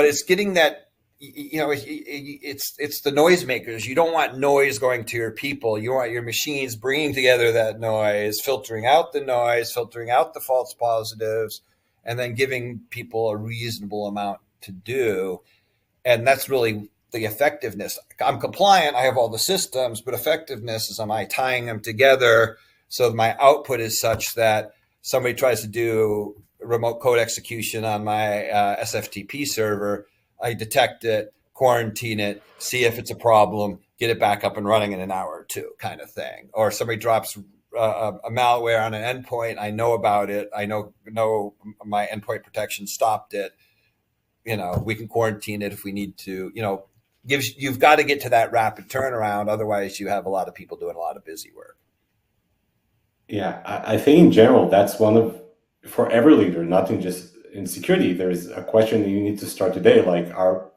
it's getting that, it's the noisemakers. You don't want noise going to your people. You want your machines bringing together that noise, filtering out the noise, filtering out the false positives, and then giving people a reasonable amount to do. And that's really the effectiveness. I'm compliant. I have all the systems, but effectiveness is, am I tying them together so my output is such that somebody tries to do remote code execution on my SFTP server, I detect it, quarantine it, see if it's a problem, get it back up and running in an hour or two, kind of thing. Or somebody drops a malware on an endpoint, I know about it, I know my endpoint protection stopped it. We can quarantine it if we need to. You've got to get to that rapid turnaround. Otherwise, you have a lot of people doing a lot of busy work. Yeah, I think in general, that's for every leader, not in just in security, there's a question that you need to start today. Like, are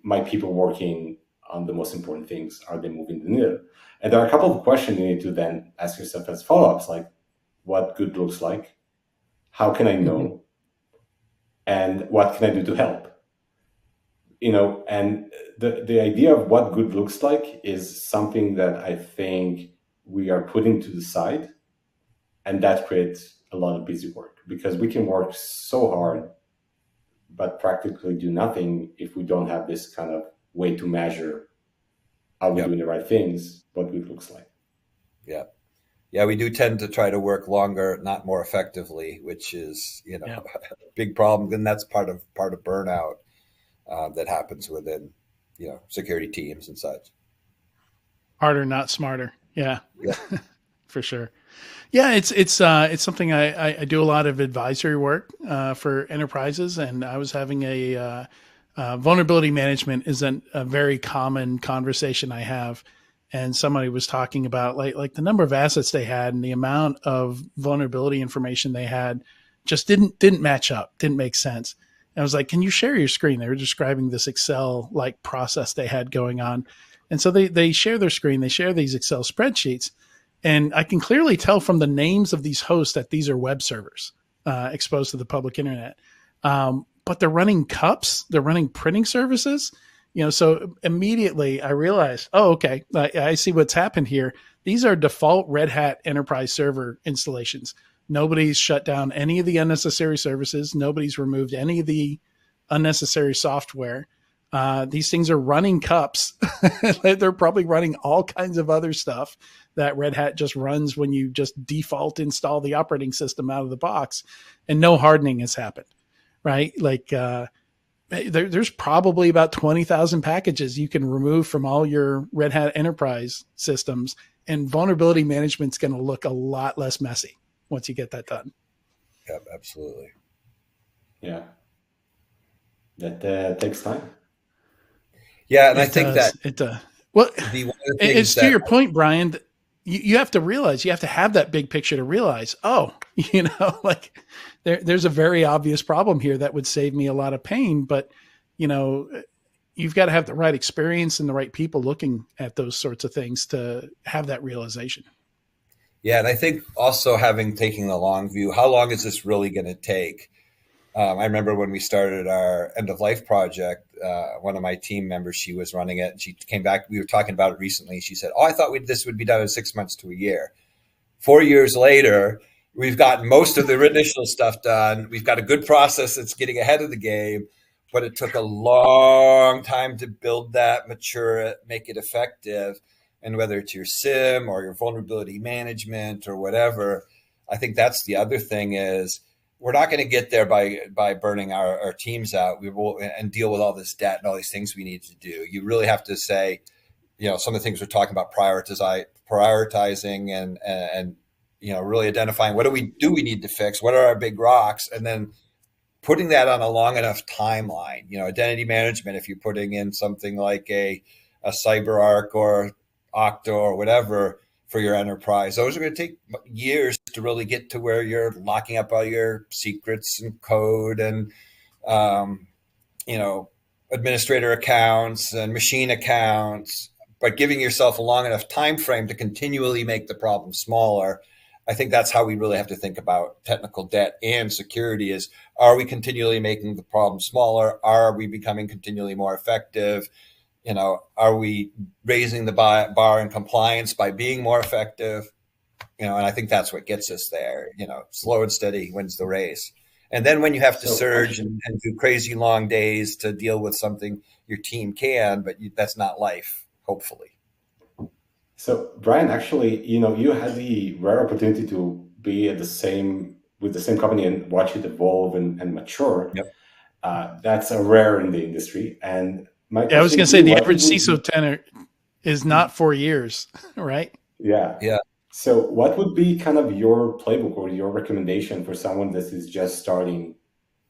my people working on the most important things? Are they moving the needle? And there are a couple of questions you need to then ask yourself as follow-ups, like what good looks like, How can I Hmm. know? And what can I do to help? And the idea of what good looks like is something that I think we are putting to the side, and that creates a lot of busy work because we can work so hard but practically do nothing if we don't have this kind of way to measure, are we Yep. doing the right things, what good looks like. Yeah. Yeah, we do tend to try to work longer, not more effectively, which is, Yeah. a big problem. And that's part of burnout that happens within, security teams and such. Harder, not smarter. Yeah, Yeah. for sure. Yeah, it's something I do a lot of advisory work for enterprises, and I was having vulnerability management isn't a very common conversation I have, and somebody was talking about like the number of assets they had and the amount of vulnerability information they had just didn't match up, didn't make sense. And I was like, "Can you share your screen?" They were describing this Excel like process they had going on, and so they share their screen, they share these Excel spreadsheets, and I can clearly tell from the names of these hosts that these are web servers exposed to the public internet. But they're running cups, they're running printing services. So immediately I realized, oh, okay, I see what's happened here. These are default Red Hat enterprise server installations. Nobody's shut down any of the unnecessary services. Nobody's removed any of the unnecessary software. These things are running cups. They're probably running all kinds of other stuff that Red Hat just runs when you just default install the operating system out of the box, and no hardening has happened, right? There's probably about 20,000 packages you can remove from all your Red Hat enterprise systems, and vulnerability management's going to look a lot less messy once you get that done. Yep, absolutely. Yeah, that takes time. Yeah, and I It think that does. It does. Well, one of the things it's to that your point, Brian. You have to realize, you have to have that big picture to realize, oh, like there's a very obvious problem here that would save me a lot of pain. But, you know, you've got to have the right experience and the right people looking at those sorts of things to have that realization. yeah, and I think also having taking the long view, how long is this really going to take? I remember when we started our end of life project, one of my team members, she was running it, and she came back. We were talking about it recently. She said, "Oh, I thought this would be done in 6 months to a year." 4 years later, we've gotten most of the initial stuff done. We've got a good process that's getting ahead of the game, but it took a long time to build that, mature it, make it effective. And whether it's your SIM or your vulnerability management or whatever, I think that's the other thing is we're not going to get there by burning our teams out. We will and deal with all this debt and all these things we need to do. You really have to say, some of the things we're talking about prioritizing and really identifying what do we need to fix, what are our big rocks, and then putting that on a long enough timeline. Identity management, if you're putting in something like a CyberArk or Okta or whatever for your enterprise, those are going to take years to really get to where you're locking up all your secrets and code and um, you know, administrator accounts and machine accounts, but giving yourself a long enough time frame to continually make the problem smaller. I think that's how we really have to think about technical debt and security is, are we continually making the problem smaller? Are we becoming continually more effective? Are we raising the bar in compliance by being more effective? And I think that's what gets us there. Slow and steady wins the race. And then when you have to So surge actually, and do crazy long days to deal with something, your team can, but that's not life, hopefully. so Brian, actually, you had the rare opportunity to be at the same with the same company and watch it evolve and mature. Yep. That's a rare in the industry. And my Yeah, I was question going to to say you, the what average would CISO be, tenure is not 4 years, right? yeah. Yeah. So what would be kind of your playbook or your recommendation for someone that is just starting,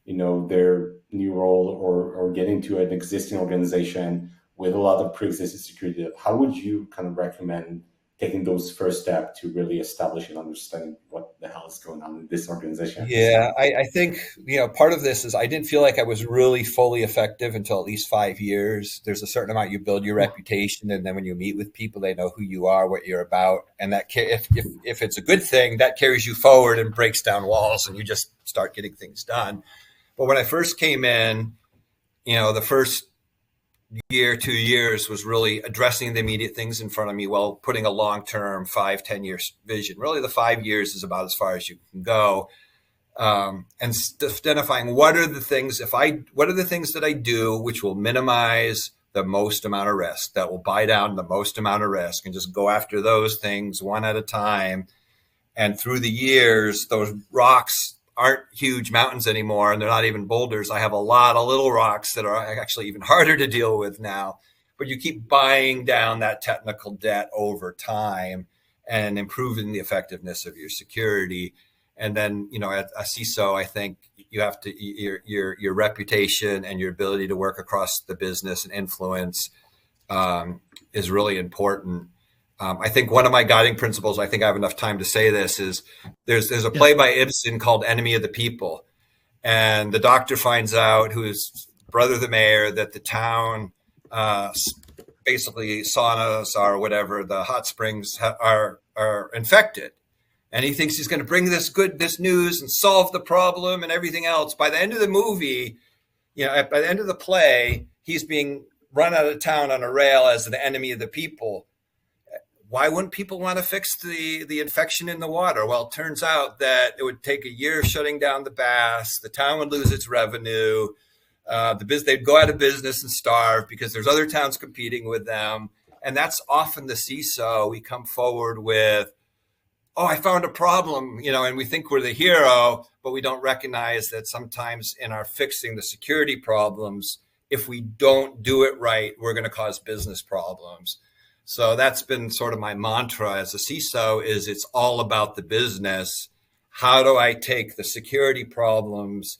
their new role or getting to an existing organization with a lot of pre-existing security? How would you kind of recommend taking those first steps to really establish and understand what the hell is what's going on in this organization at this Yeah, time. I think, part of this is I didn't feel like I was really fully effective until at least 5 years. There's a certain amount you build your reputation, and then when you meet with people, they know who you are, what you're about, and if it's a good thing, that carries you forward and breaks down walls, and you just start getting things done. But when I first came in, the first year, 2 years was really addressing the immediate things in front of me while putting a long-term 5, 10 years vision. Really, the 5 years is about as far as you can go, and identifying what are the things that I do which will minimize the most amount of risk, that will buy down the most amount of risk, and just go after those things one at a time. And through the years, those rocks aren't huge mountains anymore, and they're not even boulders. I have a lot of little rocks that are actually even harder to deal with now. But you keep buying down that technical debt over time and improving the effectiveness of your security. And then, at a CISO, I think you have to your reputation and your ability to work across the business and influence is really important. I think one of my guiding principles, I think I have enough time to say this, is there's a Yeah. play by Ibsen called Enemy of the People. And the doctor finds out, who is brother of the mayor, that the town, basically saunas or whatever, the hot springs are infected. And he thinks he's going to bring this news and solve the problem and everything else. By the end of the movie, by the end of the play, he's being run out of town on a rail as the enemy of the people. Why wouldn't people want to fix the infection in the water? Well, it turns out that it would take a year of shutting down the baths. The town would lose its revenue. They'd go out of business and starve because there's other towns competing with them. And that's often the CISO. We come forward with, oh, I found a problem, and we think we're the hero, but we don't recognize that sometimes in our fixing the security problems, if we don't do it right, we're going to cause business problems. So that's been sort of my mantra as a CISO, is it's all about the business. How do I take the security problems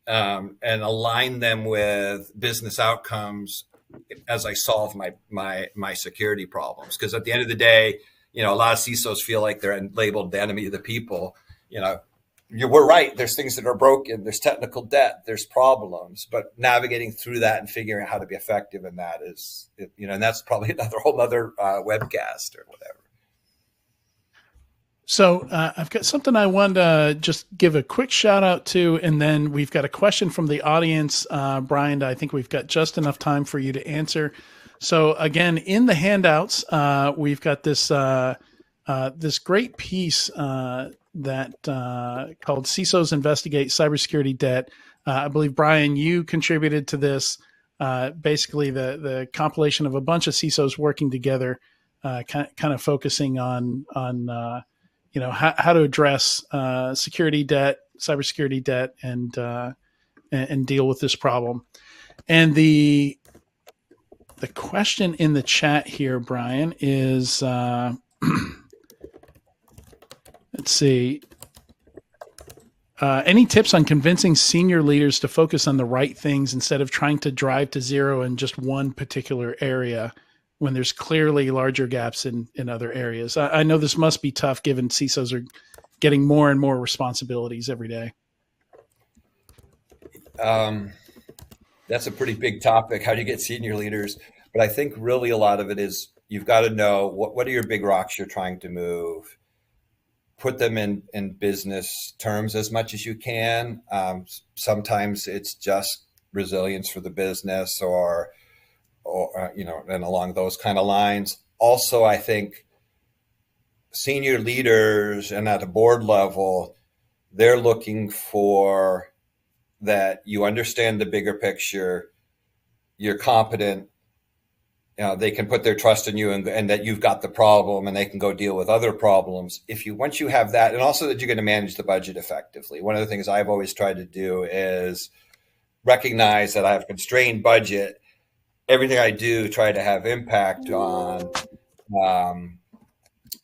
and align them with business outcomes as I solve my security problems? Because at the end of the day, a lot of CISOs feel like they're labeled the enemy of the people. We're right. There's things that are broken. There's technical debt. There's problems. But navigating through that and figuring out how to be effective in that is, and that's probably another whole other webcast or whatever. So I've got something I want to just give a quick shout out to, and then we've got a question from the audience. Brian, I think we've got just enough time for you to answer. So again, in the handouts, we've got this this great piece that called CISOs Investigate Cybersecurity Debt. I believe, Brian, you contributed to this. Basically, the compilation of a bunch of CISOs working together, kind of focusing on how to address security debt, cybersecurity debt, and deal with this problem. And the question in the chat here, Brian, is let's see. Any tips on convincing senior leaders to focus on the right things instead of trying to drive to zero in just one particular area when there's clearly larger gaps in other areas? I know this must be tough given CISOs are getting more and more responsibilities every day. That's a pretty big topic. How do you get senior leaders? But I think really a lot of it is you've got to know what are your big rocks you're trying to move. Put them in business terms as much as you can. Sometimes it's just resilience for the business or and along those kind of lines. Also, I think senior leaders and at a board level, they're looking for that you understand the bigger picture, you're competent, they can put their trust in you and that you've got the problem and they can go deal with other problems. Once you have that, and also that you're going to manage the budget effectively. One of the things I've always tried to do is recognize that I have a constrained budget. Everything I do, try to have impact on.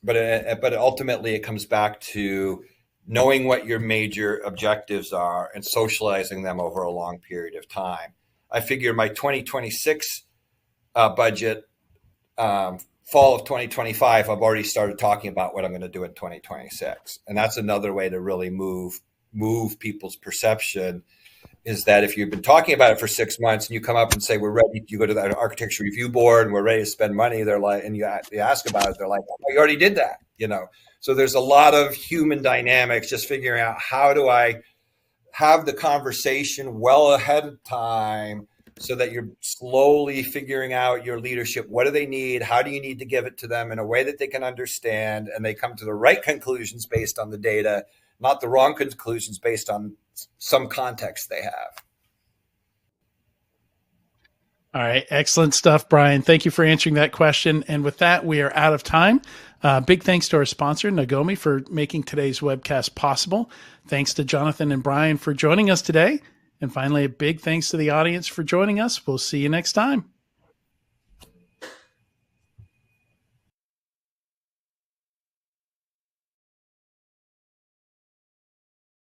But ultimately it comes back to knowing what your major objectives are and socializing them over a long period of time. I figure my 2026 budget fall of 2025, I've already started talking about what I'm going to do in 2026. And that's another way to really move people's perception, is that if you've been talking about it for 6 months and you come up and say, we're ready, you go to the architecture review board and we're ready to spend money, they're like, and you ask about it, they're like, oh, you already did that, So there's a lot of human dynamics, just figuring out, how do I have the conversation well ahead of time so that you're slowly figuring out your leadership. What do they need? How do you need to give it to them in a way that they can understand, and they come to the right conclusions based on the data, not the wrong conclusions based on some context they have. All right. Excellent stuff, Brian. Thank you for answering that question. And with that, we are out of time. Big thanks to our sponsor, Nagomi, for making today's webcast possible. Thanks to Jonathan and Brian for joining us today. And finally, a big thanks to the audience for joining us. We'll see you next time.